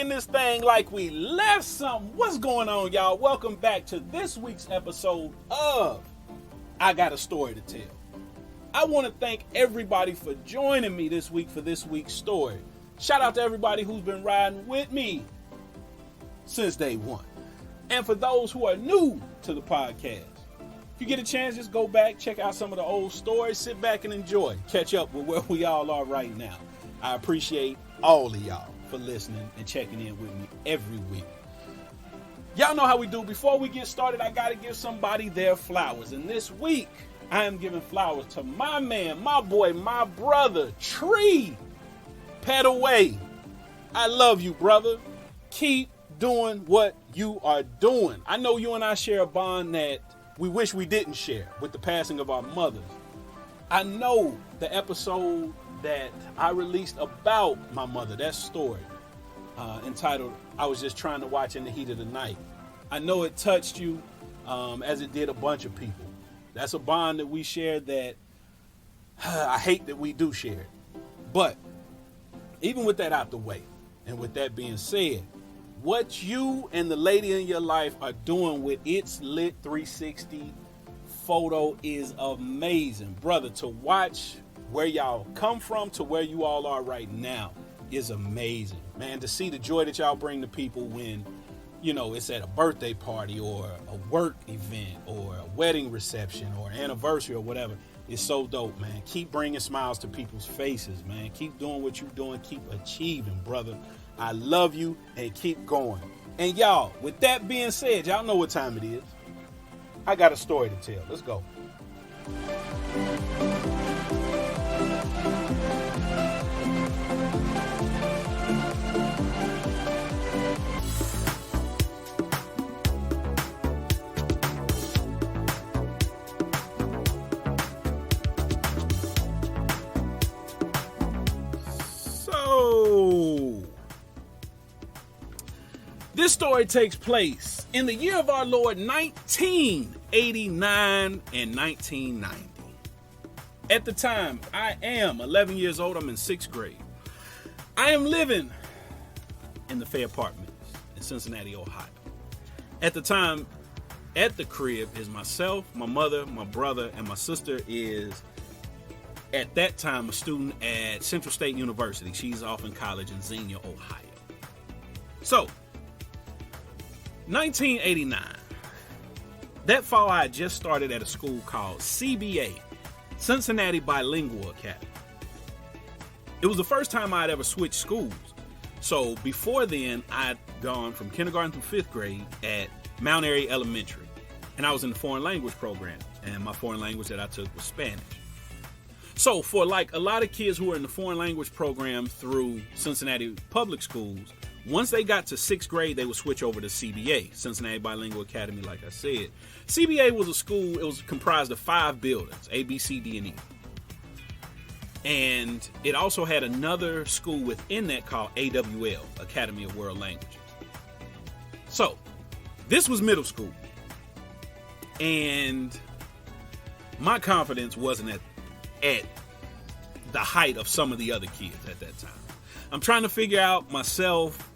in this thing like we left something. What's going on, y'all? Welcome back to this week's episode of I Got a Story to Tell. I want to thank everybody for joining me this week for this week's story. Shout out to everybody who's been riding with me since day one. And for those who are new to the podcast, if you get a chance, just go back, check out some of the old stories, sit back and enjoy. Catch up with where we all are right now. I appreciate all of y'all for listening and checking in with me every week. Y'all know how we do. Before we get started, I got to give somebody their flowers. And this week, I am giving flowers to my man, my boy, my brother, Tree Petaway. I love you, brother. Keep doing what you are doing. I know you and I share a bond that we wish we didn't share with the passing of our mothers. I know the episode that I released about my mother, that story, entitled, I Was Just Trying to Watch in the Heat of the Night. I know it touched you as it did a bunch of people. That's a bond that we share that I hate that we do share. But even with that out the way, and with that being said, what you and the lady in your life are doing with It's Lit 360 photo is amazing. Brother, to watch where y'all come from to where you all are right now is amazing. Man, to see the joy that y'all bring to people when, you know, it's at a birthday party or a work event or a wedding reception or anniversary or whatever, is so dope, man. Keep bringing smiles to people's faces, man. Keep doing what you're doing. Keep achieving, brother. I love you, and keep going. And y'all, with that being said, y'all know what time it is. I got a story to tell. Let's go. This story takes place in the year of our Lord 1989 and 1990. At the time, I am 11 years old. I'm in 6th grade. I am living in the Fair Apartments in Cincinnati, Ohio. At the time, at the crib is myself, my mother, my brother, and my sister is, at that time, a student at Central State University. She's off in college in Xenia, Ohio. So, 1989. That fall, I had just started at a school called CBA, Cincinnati Bilingual Academy. It was the first time I had ever switched schools. So before then, I'd gone from kindergarten through 5th grade at Mount Airy Elementary. And I was in the foreign language program. And my foreign language that I took was Spanish. So for like a lot of kids who were in the foreign language program through Cincinnati public schools, once they got to 6th grade, they would switch over to CBA, Cincinnati Bilingual Academy, like I said. CBA was a school, it was comprised of 5 buildings, A, B, C, D, and E. And it also had another school within that called AWL, Academy of World Languages. So, this was middle school. And my confidence wasn't at the height of some of the other kids at that time. I'm trying to figure out myself,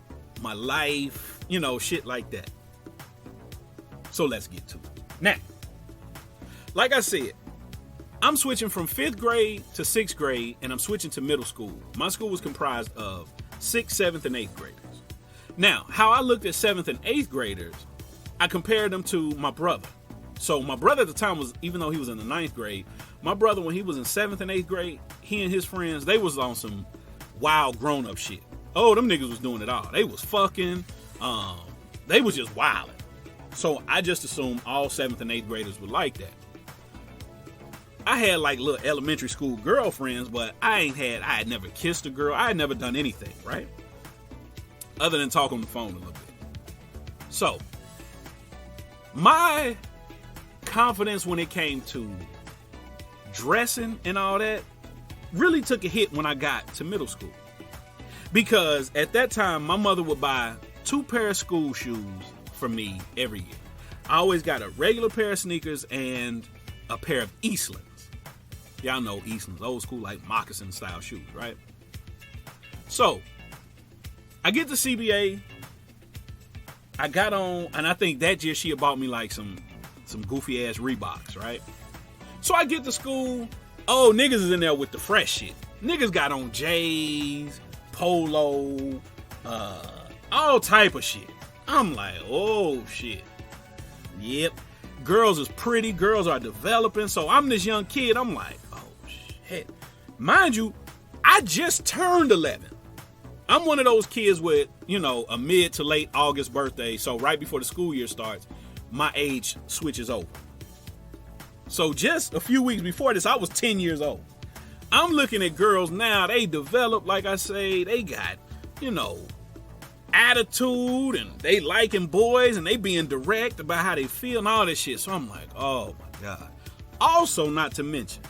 my life, you know, shit like that. So let's get to it. Now, like I said, I'm switching from 5th grade to 6th grade, and I'm switching to middle school. My school was comprised of 6th, 7th, and 8th graders. Now, how I looked at 7th and 8th graders, I compared them to my brother. So my brother at the time was, even though he was in the 9th grade, my brother, when he was in 7th and 8th grade, he and his friends, they was on some wild grown-up shit. Oh, them niggas was doing it all. They was fucking. They was just wilding. So I just assumed all 7th and 8th graders were like that. I had like little elementary school girlfriends, but I had never kissed a girl. I had never done anything, right? Other than talk on the phone a little bit. So, my confidence when it came to dressing and all that really took a hit when I got to middle school. Because at that time, my mother would buy 2 pair of school shoes for me every year. I always got a regular pair of sneakers and a pair of Eastlands. Y'all know Eastlands, old school like moccasin style shoes, right? So, I get to CBA. I got on, and I think that year she had bought me like some goofy ass Reeboks, right? So I get to school. Oh, niggas is in there with the fresh shit. Niggas got on J's, Polo, all type of shit. I'm like, oh shit. Yep. Girls is pretty. Girls are developing. So I'm this young kid. I'm like, oh shit. Mind you, I just turned 11. I'm one of those kids with, a mid to late August birthday. So right before the school year starts, my age switches over. So just a few weeks before this, I was 10 years old. I'm looking at girls now. They develop, like I say, they got, attitude, and they liking boys, and they being direct about how they feel and all this shit. So I'm like, oh my God. Also, not to mention,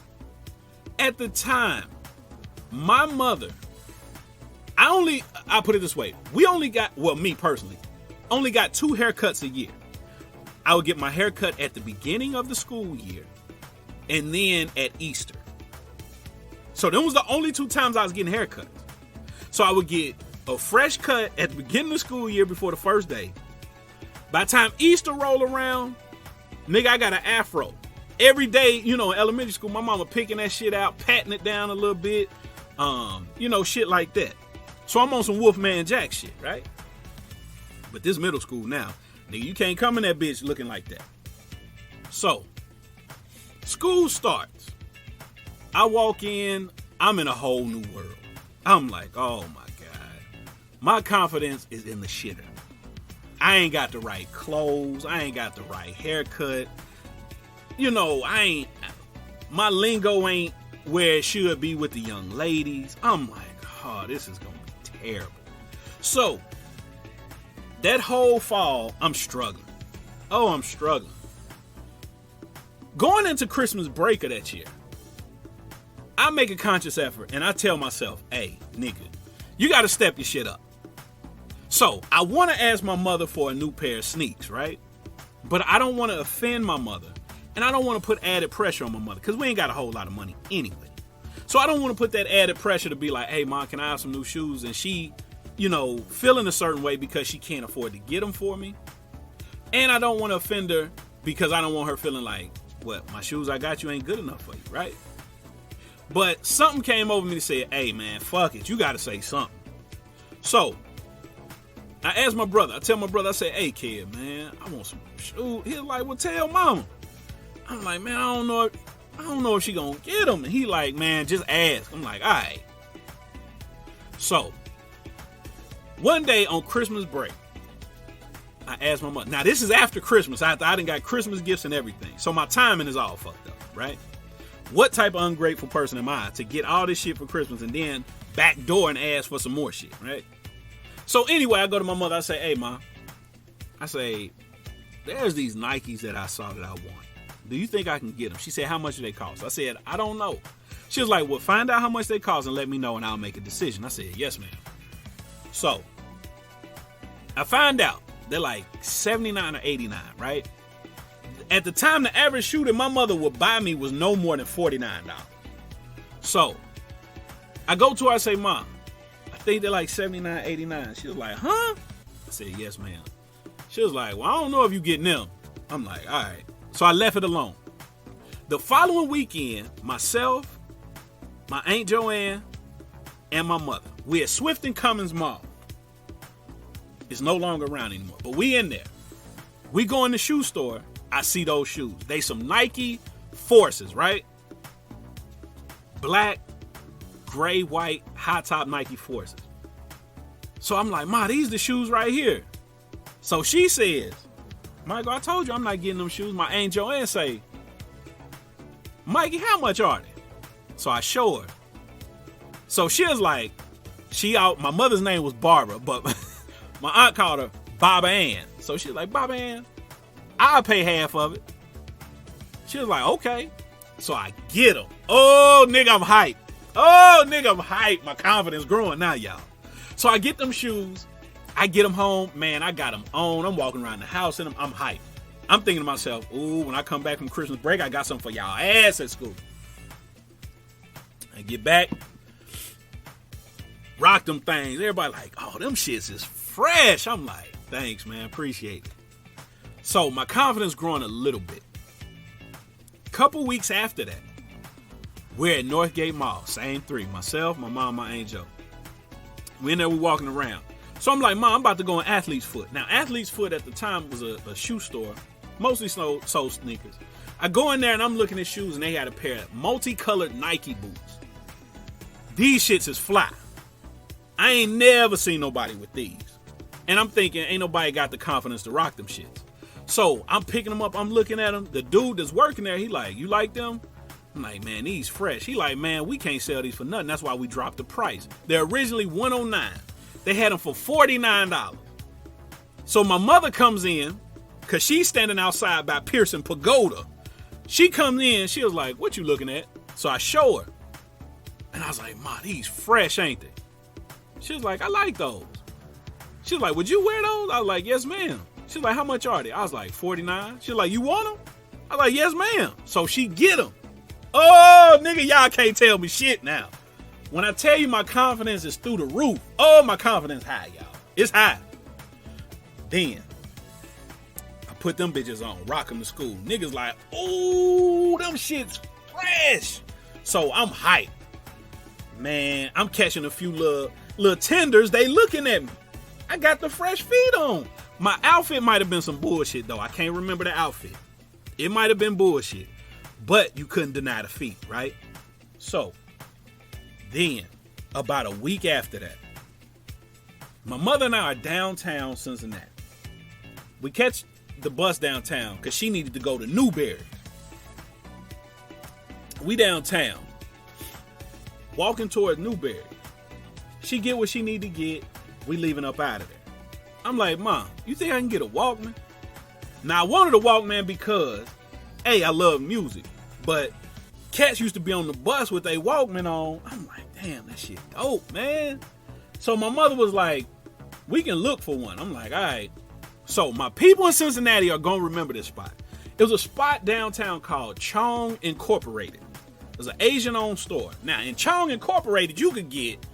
at the time, my mother, I put it this way. We only got, me personally, only got 2 haircuts a year. I would get my haircut at the beginning of the school year and then at Easter. So that was the only 2 times I was getting haircuts. So I would get a fresh cut at the beginning of the school year before the first day. By the time Easter rolled around, nigga, I got an afro. Every day, in elementary school, my mama picking that shit out, patting it down a little bit, shit like that. So I'm on some Wolfman Jack shit, right? But this middle school now, nigga, you can't come in that bitch looking like that. So, school starts. I walk in, I'm in a whole new world. I'm like, oh my God. My confidence is in the shitter. I ain't got the right clothes. I ain't got the right haircut. My lingo ain't where it should be with the young ladies. I'm like, oh, this is going to be terrible. So, that whole fall, I'm struggling. Oh, I'm struggling. Going into Christmas break of that year, I make a conscious effort and I tell myself, hey, nigga, you got to step your shit up. So, I want to ask my mother for a new pair of sneaks, right? But I don't want to offend my mother. And I don't want to put added pressure on my mother because we ain't got a whole lot of money anyway. So I don't want to put that added pressure to be like, hey, Mom, can I have some new shoes? And she, feeling a certain way because she can't afford to get them for me. And I don't want to offend her because I don't want her feeling like, what, my shoes I got you ain't good enough for you, right? But something came over me to say, hey, man, fuck it. You got to say something. So I asked my brother. I tell my brother, I say, hey, kid, man, I want some shoes. He's like, well, tell mama. I'm like, man, I don't know if she gonna get them. And he like, man, just ask. I'm like, all right. So, one day on Christmas break, I asked my mother. Now, this is after Christmas. I done got Christmas gifts and everything. So, my timing is all fucked up, right? What type of ungrateful person am I to get all this shit for Christmas and then backdoor and ask for some more shit, right? So, anyway, I go to my mother. I say, hey, Ma. I say, there's these Nikes that I saw that I want. Do you think I can get them? She said, how much do they cost? I said, I don't know. She was like, well, find out how much they cost and let me know and I'll make a decision. I said, yes, ma'am. So, I find out they're like $79 or $89, right? At the time, the average shoe that my mother would buy me was no more than $49. So, I go to her, I say, Mom, I think they're like $79, $89. She was like, huh? I said, yes, ma'am. She was like, well, I don't know if you getting them. I'm like, all right. So I left it alone. The following weekend, myself, my Aunt Joanne, and my mother, we at Swift and Cummins Mall. It's no longer around anymore, but we in there. We go in the shoe store. I see those shoes. They some Nike Forces, right? Black, gray, white, high top Nike Forces. So I'm like, Ma, these the shoes right here. So she says, Michael, I told you I'm not getting them shoes. My Aunt Joanne say, Mikey, how much are they? So I show her. So she was like, my mother's name was Barbara, but my aunt called her Baba Ann. So she was like, Baba Ann, I'll pay half of it. She was like, okay. So I get them. Oh, nigga, I'm hyped. My confidence growing now, y'all. So I get them shoes. I get them home, man, I got them on. I'm walking around the house in them. I'm hyped. I'm thinking to myself, ooh, when I come back from Christmas break, I got something for y'all ass at school. I get back. Rock them things. Everybody like, oh, them shits is fresh. I'm like, thanks, man. Appreciate it. So my confidence growing a little bit. Couple weeks after that, we're at Northgate Mall. Same three. Myself, my mom, my Aunt Joe. We in there, we walking around. So I'm like, Mom, I'm about to go on Athlete's Foot. Now, Athlete's Foot at the time was a shoe store. Mostly sold sneakers. I go in there and I'm looking at shoes and they had a pair of multicolored Nike boots. These shits is fly. I ain't never seen nobody with these. And I'm thinking, ain't nobody got the confidence to rock them shits. So I'm picking them up, I'm looking at them. The dude that's working there, he like, you like them? I'm like, man, these fresh. He like, man, we can't sell these for nothing. That's why we dropped the price. They're originally $109. They had them for $49. So my mother comes in, because she's standing outside by Pearson Pagoda. She comes in, she was like, what you looking at? So I show her. And I was like, Ma, these fresh, ain't they? She was like, I like those. She was like, would you wear those? I was like, yes, ma'am. She was like, how much are they? I was like, $49. She was like, you want them? I was like, yes, ma'am. So she get them. Oh, nigga, y'all can't tell me shit now. When I tell you my confidence is through the roof, oh, my confidence high, y'all. It's high. Then, I put them bitches on, rock them to school. Niggas like, oh, them shit's fresh. So I'm hyped. Man, I'm catching a few little tenders. They looking at me. I got the fresh feet on. My outfit might have been some bullshit, though. I can't remember the outfit. It might have been bullshit. But you couldn't deny the feet, right? So, then, about a week after that, my mother and I are downtown Cincinnati. We catch the bus downtown because she needed to go to Newberry. We downtown. Walking toward Newberry. She get what she need to get. We leaving up out of there. I'm like, Mom, you think I can get a Walkman? Now, I wanted a Walkman because, hey, I love music. But cats used to be on the bus with a Walkman on. I'm like, damn, that shit dope, man. So my mother was like, we can look for one. I'm like, all right. So my people in Cincinnati are going to remember this spot. It was a spot downtown called Chong Incorporated. It was an Asian-owned store. Now, in Chong Incorporated, you could get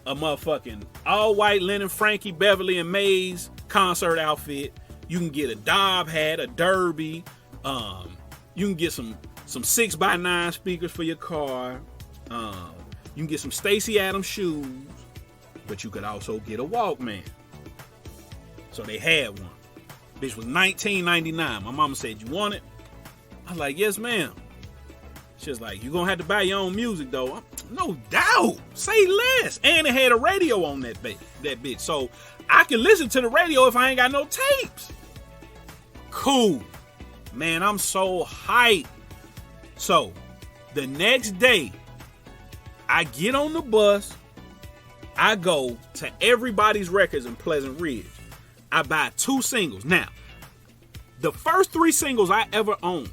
a motherfucking all-white linen Frankie Beverly and Mays concert outfit. You can get a Dobb hat, a derby. You can get some 6x9 speakers for your car. You can get some Stacey Adams shoes. But you could also get a Walkman. So they had one. Bitch was $19.99. My mama said, you want it? I was like, yes, ma'am. She was like, you gonna have to buy your own music, though. No doubt. Say less. And it had a radio on that bitch. So I can listen to the radio if I ain't got no tapes. Cool. Man, I'm so hyped. So the next day, I get on the bus. I go to Everybody's Records in Pleasant Ridge. I buy 2 singles. Now, the first 3 singles I ever owned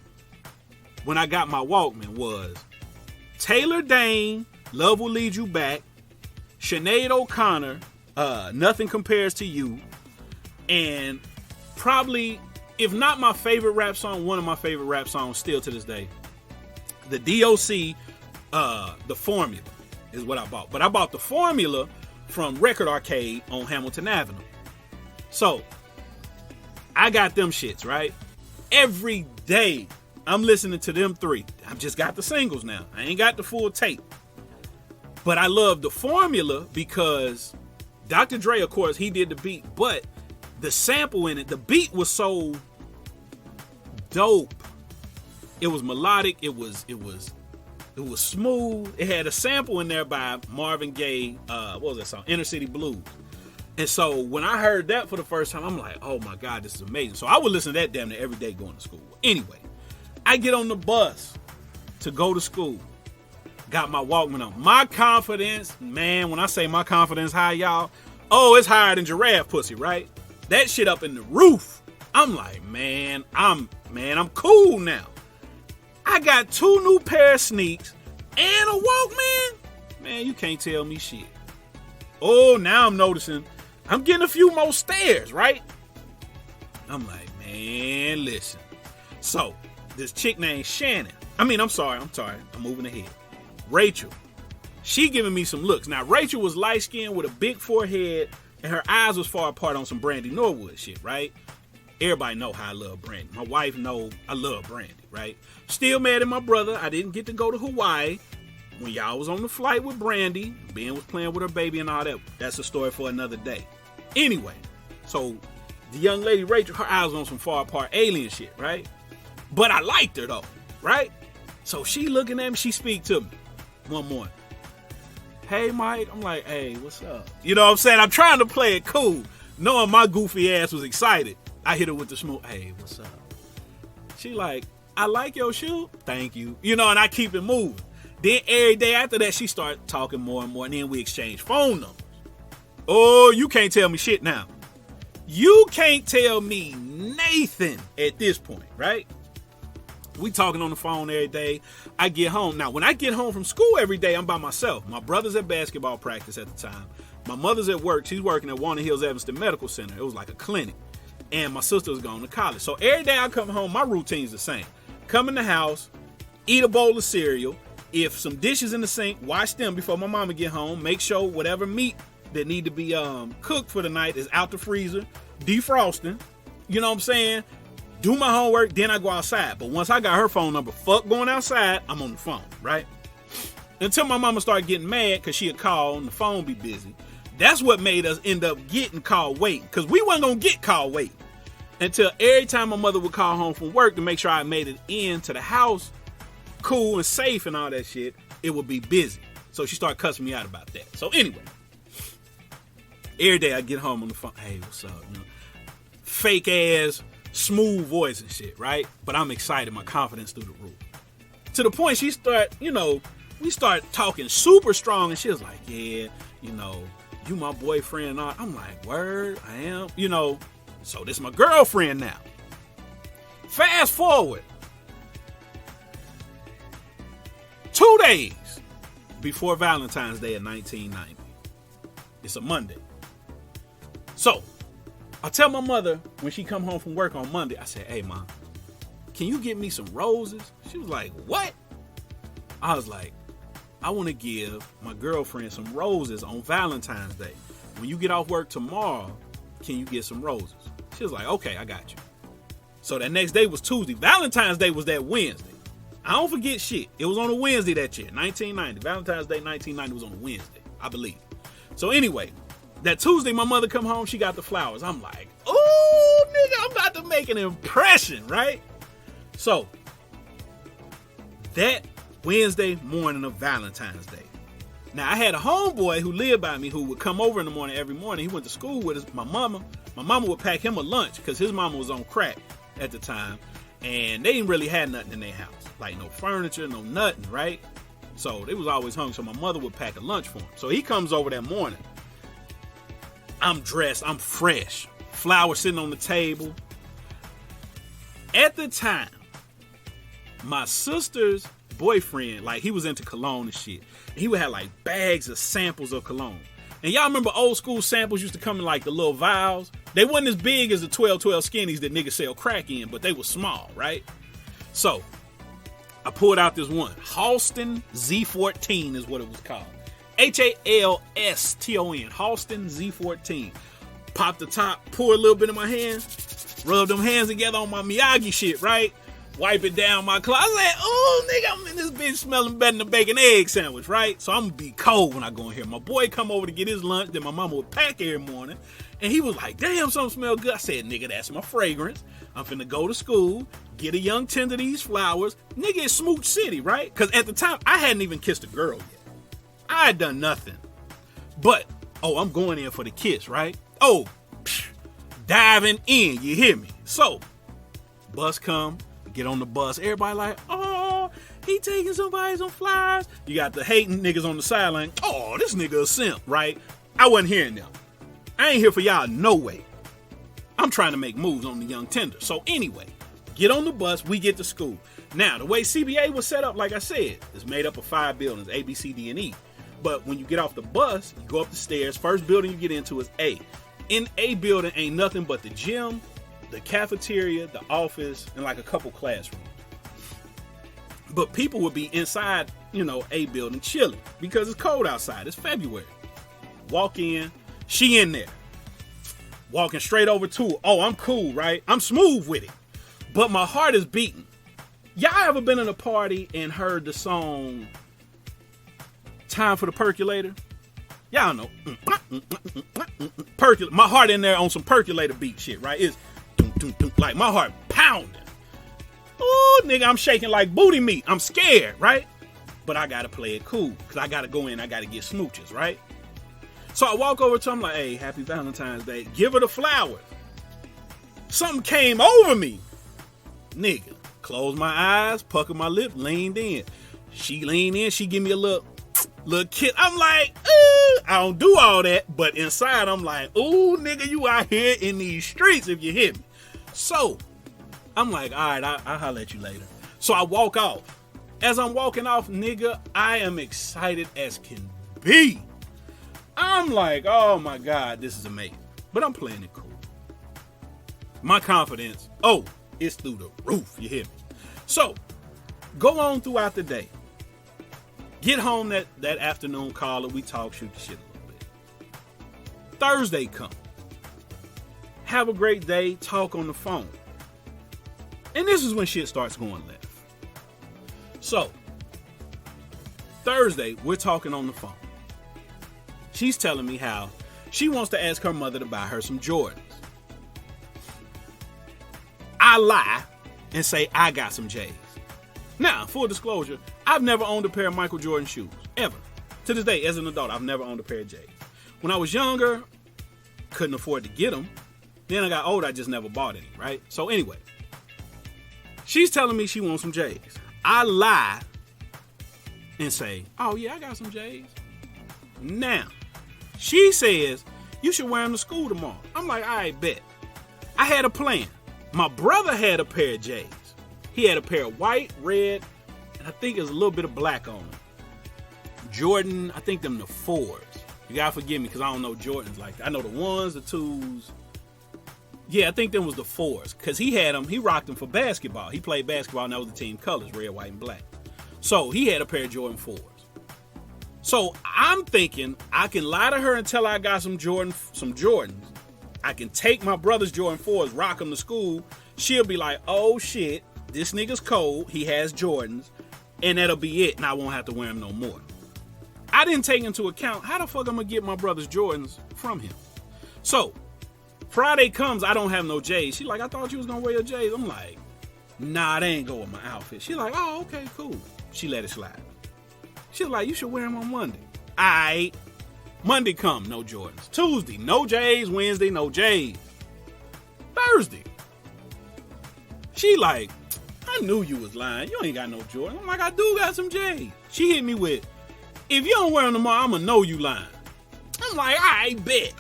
when I got my Walkman was Taylor Dayne, Love Will Lead You Back, Sinead O'Connor, Nothing Compares to You, and probably, if not my favorite rap song, one of my favorite rap songs still to this day, the DOC, The Formula is what I bought. But I bought The Formula from Record Arcade on Hamilton Avenue. So, I got them shits, right? Every day, I'm listening to them 3. I've just got the singles now. I ain't got the full tape. But I love The Formula because Dr. Dre, of course, he did the beat. But the sample in it, the beat was so dope. It was melodic. It was smooth. It had a sample in there by Marvin Gaye. What was that song? Inner City Blues. And so when I heard that for the first time, I'm like, oh my God, this is amazing. So I would listen to that damn near every day going to school. Anyway, I get on the bus to go to school. Got my Walkman on. My confidence, man, when I say my confidence high, y'all, oh, it's higher than giraffe pussy, right? That shit up in the roof. I'm like, man, I'm cool now. I got 2 new pair of sneaks and a Walkman. Man, you can't tell me shit. Oh, now I'm noticing I'm getting a few more stares, right? I'm like, man, listen. So, this chick named Shannon. I'm sorry. I'm moving ahead. Rachel. She giving me some looks. Now, Rachel was light-skinned with a big forehead, and her eyes was far apart on some Brandy Norwood shit, right? Everybody know how I love Brandy. My wife know I love Brandy, right? Still mad at my brother. I didn't get to go to Hawaii when y'all was on the flight with Brandy. Ben was playing with her baby and all that. That's a story for another day. Anyway, so the young lady Rachel, her eyes on some far apart alien shit, right? But I liked her though, right? So she looking at me, she speak to me one morning. Hey, Mike. I'm like, hey, what's up? You know what I'm saying? I'm trying to play it cool, knowing my goofy ass was excited. I hit her with the smoke. Hey, what's up? She like, I like your shoe. Thank you. You know, and I keep it moving. Then every day after that, she started talking more and more, and then we exchange phone numbers. Oh, you can't tell me shit now. You can't tell me Nathan at this point, right? We talking on the phone every day. I get home. Now, when I get home from school every day, I'm by myself. My brother's at basketball practice at the time. My mother's at work. She's working at Walnut Hills Evanston Medical Center. It was like a clinic. And my sister was going to college. So every day I come home, my routine's the same. Come in the house, eat a bowl of cereal. If some dishes in the sink, wash them before my mama get home. Make sure whatever meat that need to be cooked for the night is out the freezer. Defrosting. You know what I'm saying? Do my homework, then I go outside. But once I got her phone number, fuck going outside, I'm on the phone, right? Until my mama started getting mad because she'd call and the phone be busy. That's what made us end up getting called waiting, because we wasn't going to get called waiting. Until every time my mother would call home from work to make sure I made it into the house, cool and safe and all that shit, it would be busy. So she started cussing me out about that. So anyway, every day I get home on the phone, hey, what's up? You know, fake ass, smooth voice and shit, right? But I'm excited, my confidence through the roof. To the point she start, we start talking super strong, and she was like, yeah, you my boyfriend and all. I'm like, word, I am, so this my girlfriend now. Fast forward 2 days before Valentine's Day of 1990. It's a Monday. So I tell my mother when she come home from work on Monday, I said, hey, Mom, can you get me some roses? She was like, what? I was like, I want to give my girlfriend some roses on Valentine's Day. When you get off work tomorrow, can you get some roses? She was like, okay, I got you. So that next day was Tuesday. Valentine's Day was that Wednesday. I don't forget shit. It was on a Wednesday that year, 1990. Valentine's Day 1990 was on a Wednesday, I believe. So anyway, that Tuesday, my mother come home, she got the flowers. I'm like, oh, nigga, I'm about to make an impression, right? So, that Wednesday morning of Valentine's Day. Now, I had a homeboy who lived by me who would come over in the morning every morning. He went to school with my mama. My mama would pack him a lunch because his mama was on crack at the time. And they didn't really have nothing in their house. Like no furniture, no nothing, right? So, they was always hungry. So, my mother would pack a lunch for him. So, he comes over that morning. I'm dressed, I'm fresh. Flowers sitting on the table. At the time, my sister's boyfriend, like he was into cologne and shit. And he would have like bags of samples of cologne. And y'all remember old school samples used to come in like the little vials? They wasn't as big as the 1212 skinnies that niggas sell crack in, but they were small, right? So, I pulled out this one. Halston Z14 is what it was called. Halston, Halston Z14. Pop the top, pour a little bit in my hand, rub them hands together on my Miyagi shit, right? Wipe it down my clothes. I said, oh, nigga, I'm in this bitch smelling better than a bacon egg sandwich, right? So I'm gonna be cold when I go in here. My boy come over to get his lunch that my mama would pack every morning, and he was like, damn, something smell good. I said, nigga, that's my fragrance. I'm finna go to school, get a young tender these flowers. Nigga, it's Smooch City, right? Because at the time, I hadn't even kissed a girl yet. I had done nothing. But, I'm going in for the kiss, right? Diving in, you hear me? So, bus come, get on the bus. Everybody like, oh, he taking somebody some flowers. You got the hating niggas on the sideline. Oh, this nigga a simp, right? I wasn't hearing them. I ain't here for y'all no way. I'm trying to make moves on the young tender. So anyway, get on the bus, we get to school. Now, the way CBA was set up, like I said, is made up of 5 buildings, A, B, C, D, and E. But when you get off the bus, you go up the stairs. First building you get into is A. In A building ain't nothing but the gym, the cafeteria, the office, and like a couple classrooms. But people would be inside, A building chilling because it's cold outside. It's February. Walk in, she in there. Walking straight over to her. Oh, I'm cool, right? I'm smooth with it. But my heart is beating. Y'all ever been in a party and heard the song Time for the Percolator? Y'all know. My heart in there on some percolator beat shit, right? It's like my heart pounding. Ooh, nigga, I'm shaking like booty meat. I'm scared, right? But I gotta play it cool because I gotta go in. I gotta get smooches, right? So I walk over to her. I'm like, hey, happy Valentine's Day. Give her the flowers. Something came over me. Nigga, closed my eyes, puckered my lip, leaned in. She leaned in. She give me a little kiss. I'm like, ooh. I don't do all that. But inside, I'm like, ooh, nigga, you out here in these streets if you hit me. So I'm like, all right, I'll holler at you later. So I walk off. As I'm walking off, nigga, I am excited as can be. I'm like, oh my God, this is amazing. But I'm playing it cool. My confidence, it's through the roof, you hear me? So, go on throughout the day. Get home that afternoon, caller, we talk, shoot the shit a little bit. Thursday come. Have a great day, talk on the phone. And this is when shit starts going left. So, Thursday, we're talking on the phone. She's telling me how she wants to ask her mother to buy her some Jordans. I lie and say I got some J's. Now, full disclosure, I've never owned a pair of Michael Jordan shoes, ever. To this day, as an adult, I've never owned a pair of J's. When I was younger, couldn't afford to get them. Then I got older, I just never bought any, right? So anyway, she's telling me she wants some J's. I lie and say, oh yeah, I got some J's. Now, she says, you should wear them to school tomorrow. I'm like, all right, bet. I had a plan. My brother had a pair of J's. He had a pair of white, red, and I think there's a little bit of black on them. Jordan, I think them the 4s. You gotta forgive me because I don't know Jordans like that. I know the 1s, the 2s. Yeah, I think them was the 4s because he had them. He rocked them for basketball. He played basketball and that was the team colors, red, white, and black. So he had a pair of Jordan 4s. So I'm thinking I can lie to her and tell her I got some Jordans. I can take my brother's Jordan 4s, rock them to school. She'll be like, oh shit, this nigga's cold. He has Jordans. And that'll be it. And I won't have to wear them no more. I didn't take into account how the fuck I'm going to get my brother's Jordans from him. So Friday comes, I don't have no J's. She like, I thought you was going to wear your J's. I'm like, nah, they ain't go with my outfit. She like, oh, okay, cool. She let it slide. She was like, you should wear them on Monday. Aight. Monday come, no Jordans. Tuesday, no J's. Wednesday, no J's. Thursday. She like, I knew you was lying. You ain't got no Jordans. I'm like, I do got some J's. She hit me with, if you don't wear them tomorrow, I'm going to know you lying. I'm like, I bet.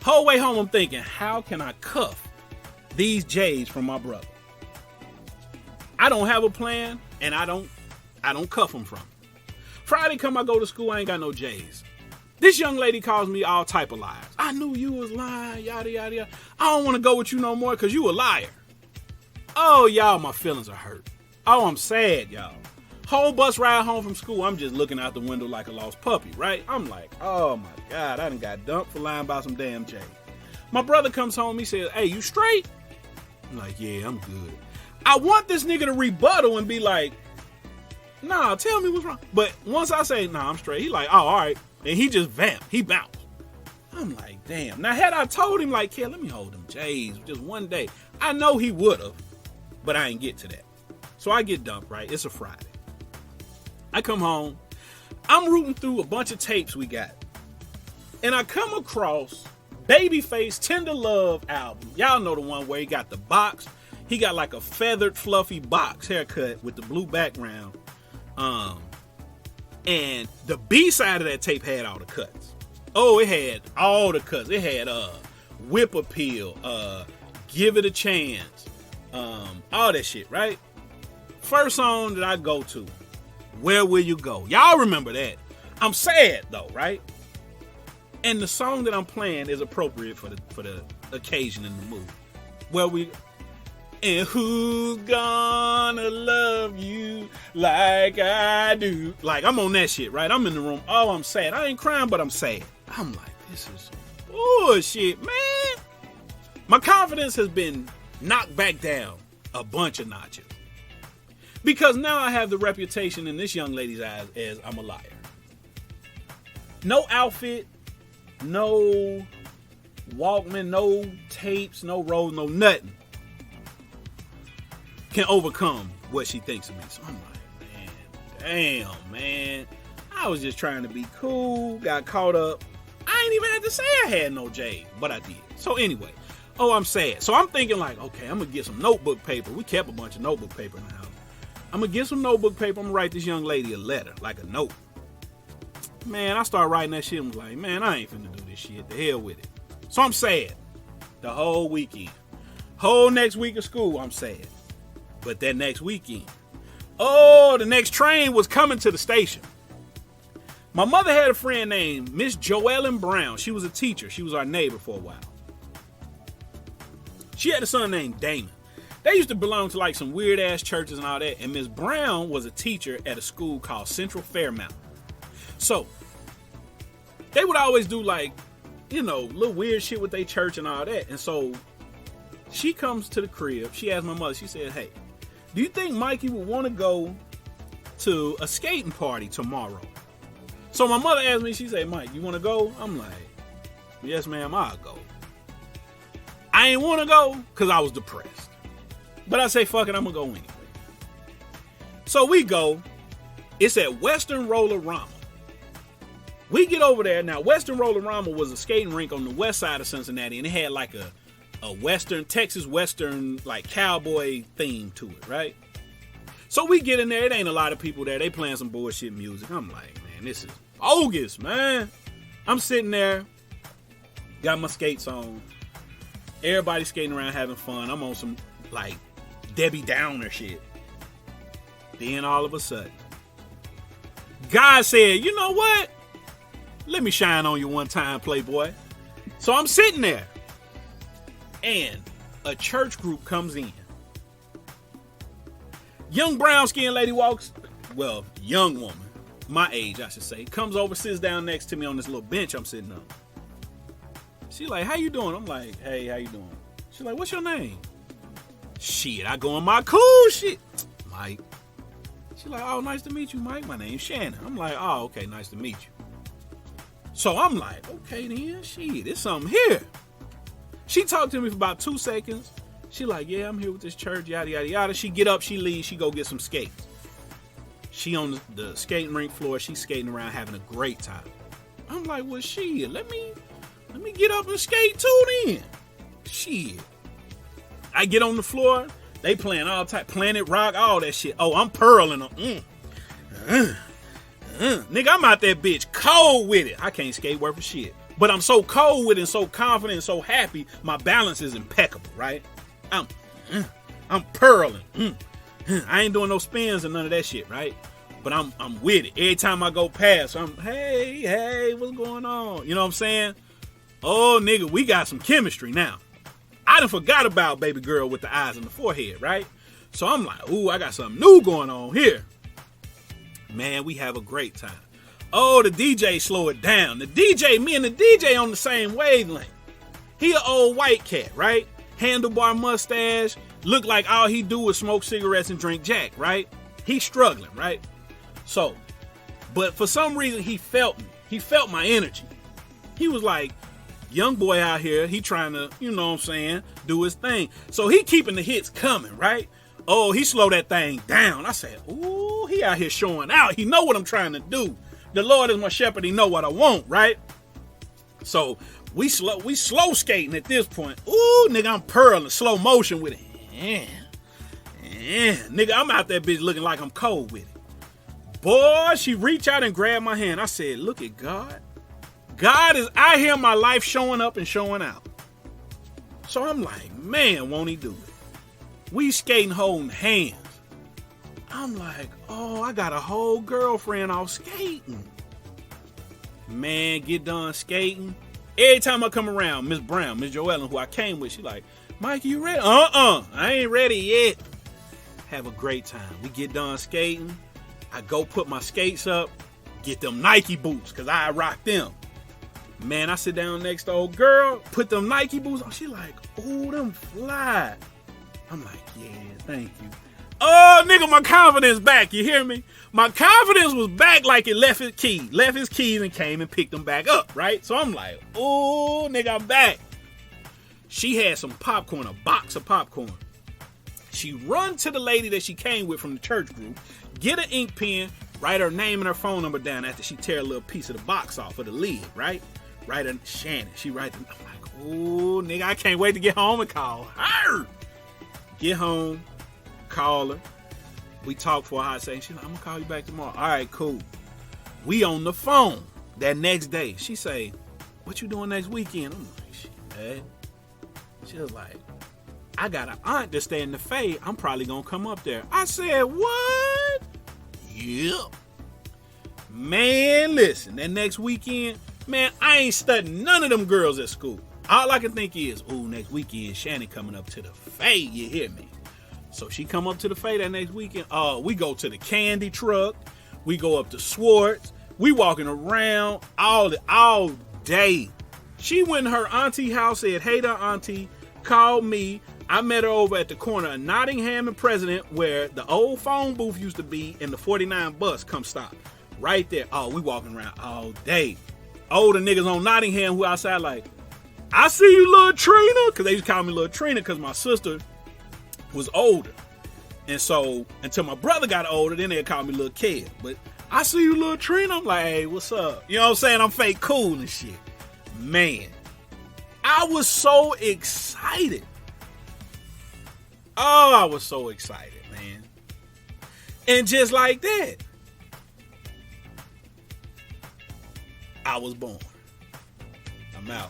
Whole way home, I'm thinking, how can I cuff these J's from my brother? I don't have a plan, and I don't cuff them from him. Friday come, I go to school, I ain't got no J's. This young lady calls me all type of lies. I knew you was lying, yada, yada, yada. I don't want to go with you no more because you a liar. Oh, y'all, my feelings are hurt. Oh, I'm sad, y'all. Whole bus ride home from school, I'm just looking out the window like a lost puppy, right? I'm like, oh my God, I done got dumped for lying about some damn J's. My brother comes home, he says, hey, you straight? I'm like, yeah, I'm good. I want this nigga to rebuttal and be like, nah, tell me what's wrong. But once I say, nah, I'm straight, he like, oh, all right. And he just vamped. He bounced. I'm like, damn. Now, had I told him, like, kid, let me hold them J's just one day, I know he would have, but I ain't get to that. So I get dumped, right? It's a Friday. I come home. I'm rooting through a bunch of tapes we got. And I come across Babyface Tender Love album. Y'all know the one where he got the box. He got like a feathered, fluffy box haircut with the blue background. And the B side of that tape had all the cuts. Oh, it had all the cuts. It had Whip Appeal, Give It a Chance, all that shit, right? First song that I go to, Where Will You Go? Y'all remember that. I'm sad though, right? And the song that I'm playing is appropriate for the occasion and the mood. And who's gonna love you like I do? Like, I'm on that shit, right? I'm in the room. Oh, I'm sad. I ain't crying, but I'm sad. I'm like, this is bullshit, man. My confidence has been knocked back down a bunch of notches. Because now I have the reputation in this young lady's eyes as I'm a liar. No outfit, no Walkman, no tapes, no rolls, no nothing can overcome what she thinks of me. So I'm like, man, damn, man. I was just trying to be cool, got caught up. I ain't even had to say I had no J, but I did. So anyway, I'm sad. So I'm thinking like, okay, I'm gonna get some notebook paper. We kept a bunch of notebook paper in the house. I'm gonna get some notebook paper. I'm gonna write this young lady a letter, like a note. Man, I started writing that shit. I'm like, man, I ain't finna do this shit. The hell with it. So I'm sad. The whole weekend. Whole next week of school, I'm sad. But that next weekend, the next train was coming to the station. My mother had a friend named Miss Joellen Brown. She was a teacher. She was our neighbor for a while. She had a son named Damon. They used to belong to like some weird ass churches and all that. And Miss Brown was a teacher at a school called Central Fairmount. So they would always do like, little weird shit with their church and all that. And so she comes to the crib. She asked my mother, she said, hey, do you think Mikey would want to go to a skating party tomorrow? So my mother asked me, she said, Mike, you want to go? I'm like, yes, ma'am, I'll go. I ain't want to go because I was depressed. But I say, fuck it, I'm going to go anyway. So we go. It's at Western Roller-Rama. We get over there. Now, Western Roller-Rama was a skating rink on the west side of Cincinnati, and it had like a Texas Western, like cowboy theme to it, right? So we get in there. It ain't a lot of people there. They playing some bullshit music. I'm like, man, this is bogus, man. I'm sitting there, got my skates on. Everybody skating around having fun. I'm on some, like, Debbie Downer shit. Then all of a sudden, God said, you know what? Let me shine on you one time, Playboy. So I'm sitting there. And a church group comes in. Young brown-skinned lady walks, young woman, my age, I should say, comes over, sits down next to me on this little bench I'm sitting on. She like, how you doing? I'm like, hey, how you doing? She like, what's your name? Shit, I go on my cool shit. Mike. She like, oh, nice to meet you, Mike. My name's Shannon. I'm like, oh, okay, nice to meet you. So I'm like, okay then, shit, there's something here. She talked to me for about 2 seconds. She like, yeah, I'm here with this church, yada, yada, yada. She get up, she leaves, she go get some skates. She on the skating rink floor, she's skating around having a great time. I'm like, well, shit, let me get up and skate too then. Shit. I get on the floor, they playing all type, Planet Rock, all that shit. Oh, I'm purling them. Nigga, I'm out that bitch cold with it. I can't skate worth a shit. But I'm so cold with it and so confident and so happy, my balance is impeccable, right? I'm purling. I ain't doing no spins and none of that shit, right? But I'm with it. Every time I go past, I'm, hey, what's going on? You know what I'm saying? Oh, nigga, we got some chemistry now. I done forgot about baby girl with the eyes and the forehead, right? So I'm like, ooh, I got something new going on here. Man, we have a great time. Oh, the DJ slow it down. Me and the DJ on the same wavelength. He an old white cat, right? Handlebar mustache. Look like all he do is smoke cigarettes and drink Jack, right? He's struggling, right? So, but for some reason he felt me. He felt my energy. He was like, young boy out here, he trying to, you know what I'm saying, do his thing. So he keeping the hits coming, right? Oh, he slow that thing down. I said, ooh, he out here showing out. He know what I'm trying to do. The Lord is my shepherd. He know what I want, right? So we slow skating at this point. Ooh, nigga, I'm purling, slow motion with it. Yeah. Nigga, I'm out that bitch looking like I'm cold with it. Boy, she reached out and grabbed my hand. I said, look at God. God is out here in my life showing up and showing out. So I'm like, man, won't he do it? We skating holding hands. I'm like, oh, I got a whole girlfriend off skating. Man, get done skating. Every time I come around, Miss Brown, Miss Joellen, who I came with, she like, Mike, you ready? I ain't ready yet. Have a great time. We get done skating. I go put my skates up, get them Nike boots, because I rock them. Man, I sit down next to old girl, put them Nike boots on. She like, ooh, them fly. I'm like, yeah, thank you. Oh, nigga, my confidence back. You hear me? My confidence was back like it left his keys and came and picked them back up, right? So I'm like, ooh, nigga, I'm back. She had some popcorn, a box of popcorn. She run to the lady that she came with from the church group, get an ink pen, write her name and her phone number down after she tear a little piece of the box off of the lid, right? Write her Shannon. She write them. I'm like, ooh, nigga, I can't wait to get home and call her. Get home, call her. We talk for a hot second. She's like, I'm gonna call you back tomorrow. All right, cool. We on the phone that next day. She say, what you doing next weekend? I'm like, shit, man. She was like, I got an aunt that stay in the Faye. I'm probably gonna come up there. I said, what? Yep. Man, listen, that next weekend, man, I ain't studying none of them girls at school. All I can think is, ooh, next weekend, Shannon coming up to the Faye, you hear me? So she come up to the Faye that next weekend. We go to the candy truck. We go up to Swartz. We walking around all day. She went in her auntie house, said, hey to auntie, called me. I met her over at the corner of Nottingham and President where the old phone booth used to be and the 49 bus come stop. Right there. Oh, we walking around all day. Older niggas on Nottingham who outside like, I see you, little Trina. Because they used to call me little Trina because my sister was older. And so until my brother got older, then they'd call me little Kev. But I see you, little Trina. I'm like, hey, what's up? You know what I'm saying? I'm fake cool and shit. Man, I was so excited. Oh, I was so excited, man. And just like that, I was born. I'm out.